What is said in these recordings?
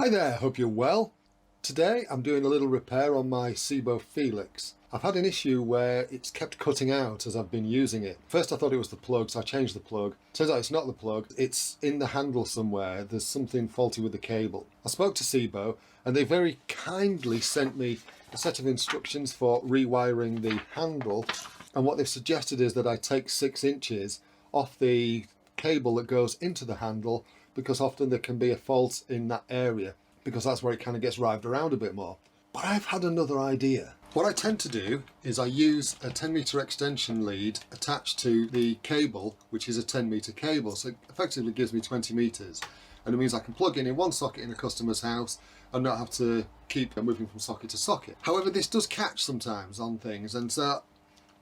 Hi there, hope you're well. Today I'm doing a little repair on my SEBO Felix. I've had an issue where it's kept cutting out as I've been using it. First I thought it was the plug, so I changed the plug. Turns out it's not the plug, it's in the handle somewhere. There's something faulty with the cable. I spoke to SEBO and they very kindly sent me a set of instructions for rewiring the handle, and what they've suggested is that I take 6 inches off the cable that goes into the handle, because often there can be a fault in that area, because that's where it kind of gets writhed around a bit more. But I've had another idea. What I tend to do is I use a 10-meter extension lead attached to the cable, which is a 10-meter cable, so it effectively gives me 20 meters, and it means I can plug in one socket in a customer's house and not have to keep moving from socket to socket. However, this does catch sometimes on things, and so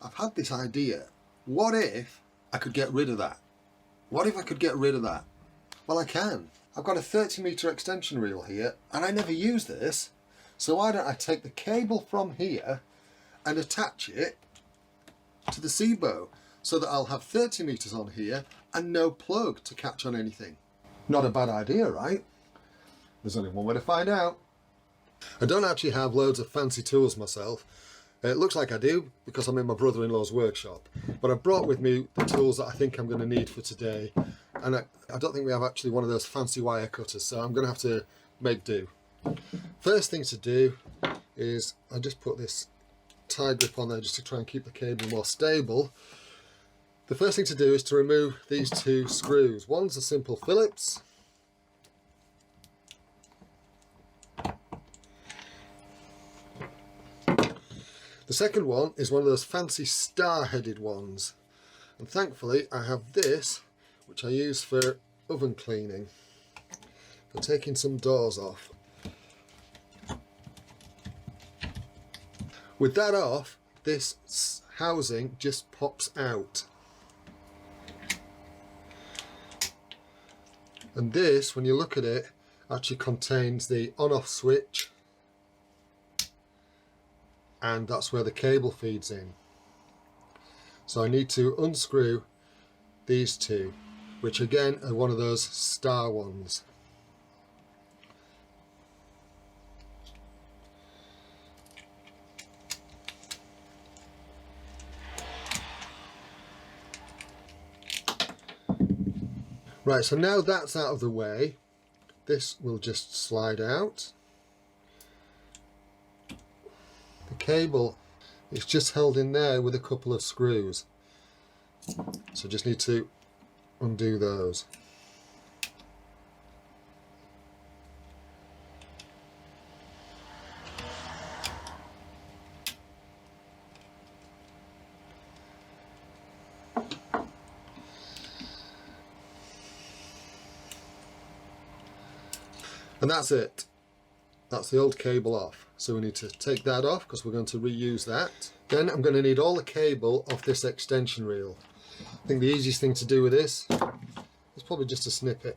I've had this idea. What if I could get rid of that? What if I could get rid of that? Well, I can. I've got a 30-meter extension reel here, and I never use this, so why don't I take the cable from here and attach it to the SEBO, so that I'll have 30 meters on here and no plug to catch on anything. Not a bad idea, right? There's only one way to find out. I don't actually have loads of fancy tools myself. It looks like I do because I'm in my brother-in-law's workshop, but I brought with me the tools that I think I'm going to need for today, and I don't think we have actually one of those fancy wire cutters, so I'm going to have to make do. First thing to do is I just put this tie grip on there just to try and keep the cable more stable. The first thing to do is to remove these 2 screws. One's a simple Phillips, the second one is one of those fancy star-headed ones, and thankfully I have this, which I use for oven cleaning, for taking some doors off. With that off, this housing just pops out. And this, when you look at it, actually contains the on-off switch, and that's where the cable feeds in. So I need to unscrew these 2, which again are one of those star ones. Right, so now that's out of the way, this will just slide out. The cable is just held in there with a couple of screws, so just need to undo those. And that's it. That's the old cable off. So we need to take that off because we're going to reuse that. Then I'm going to need all the cable off this extension reel. I think the easiest thing to do with this is probably just to snip it.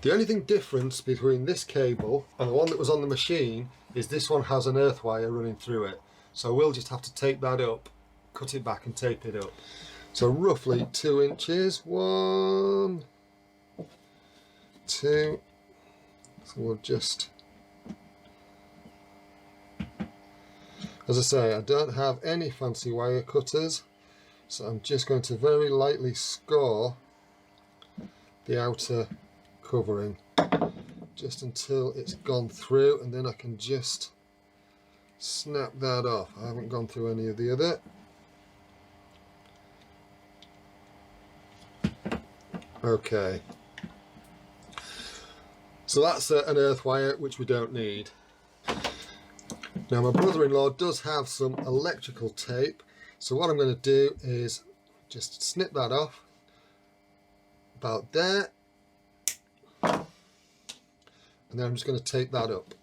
The only thing different between this cable and the one that was on the machine is this one has an earth wire running through it. So we'll just have to tape that up, cut it back and tape it up. So roughly 2 inches, 1, 2, so we'll just, as I say, I don't have any fancy wire cutters, so I'm just going to very lightly score the outer covering just until it's gone through, and then I can just snap that off. I haven't gone through any of the other. Okay. So that's an earth wire, which we don't need. Now my brother-in-law does have some electrical tape, so what I'm going to do is just snip that off about there, and then I'm just going to tape that up.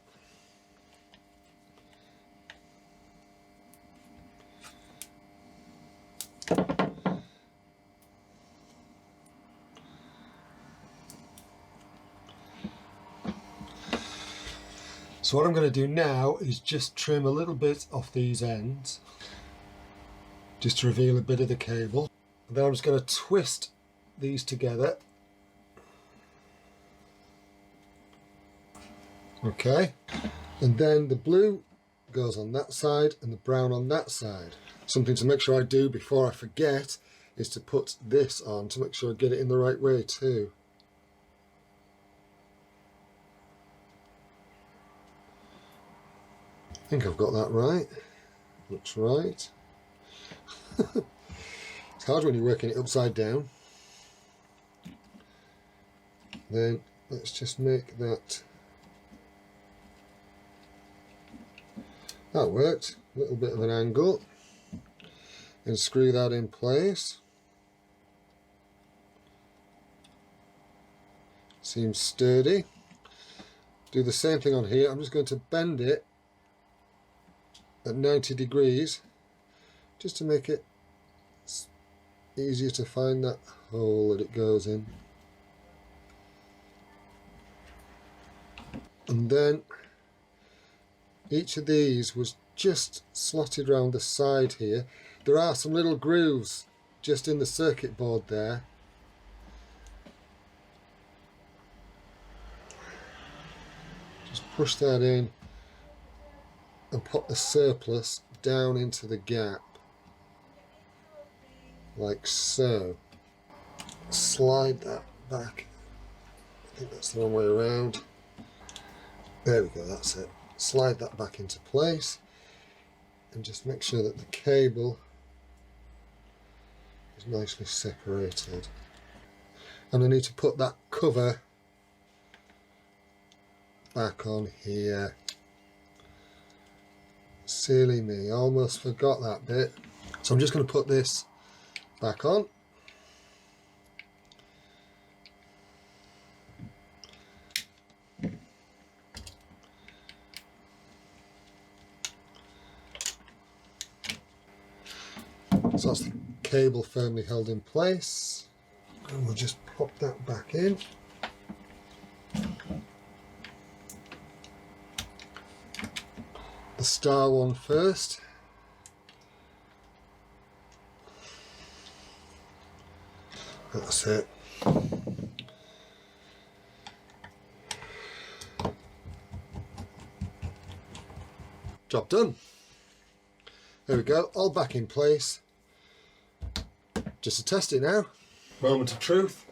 So what I'm going to do now is just trim a little bit off these ends, just to reveal a bit of the cable. And then I'm just going to twist these together Okay, and then the blue goes on that side and the brown on that side. Something to make sure I do before I forget is to put this on to make sure I get it in the right way too. I think I've got that right. Looks right. It's hard when you're working it upside down. Then let's just make that. That worked. A little bit of an angle. And screw that in place. Seems sturdy. Do the same thing on here. I'm just going to bend it at 90 degrees just to make it easier to find that hole that it goes in. And then each of these was just slotted around the side here. There are some little grooves just in the circuit board there. Just push that in and put the surplus down into the gap, like so. Slide that back. I think that's the wrong way around. There we go, that's it. Slide that back into place and just make sure that the cable is nicely separated. And I need to put that cover back on here. Silly me, almost forgot that bit. So I'm just going to put this back on. So that's the cable firmly held in place, and we'll just pop that back in. The star one first. That's it. Job done. There we go, all back in place. Just to test it now. Moment of truth.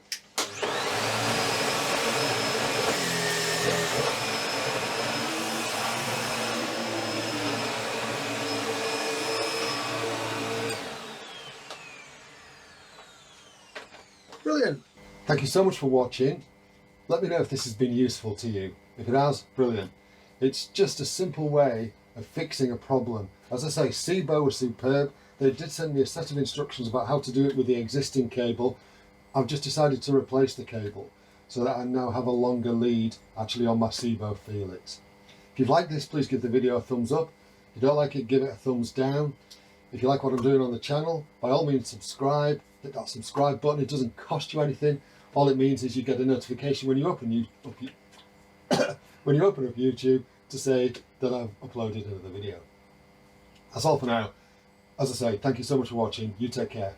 Brilliant. Thank you so much for watching. Let me know if this has been useful to you. If it has, brilliant. It's just a simple way of fixing a problem. As I say, SEBO was superb. They did send me a set of instructions about how to do it with the existing cable. I've just decided to replace the cable so that I now have a longer lead actually on my SEBO Felix. If you've liked this, please give the video a thumbs up. If you don't like it, give it a thumbs down. If you like what I'm doing on the channel, by all means subscribe. Hit that subscribe button. It doesn't cost you anything. All it means is you get a notification when you open when you open up YouTube to say that I've uploaded another video. That's all for now. As I say, thank you so much for watching. You take care.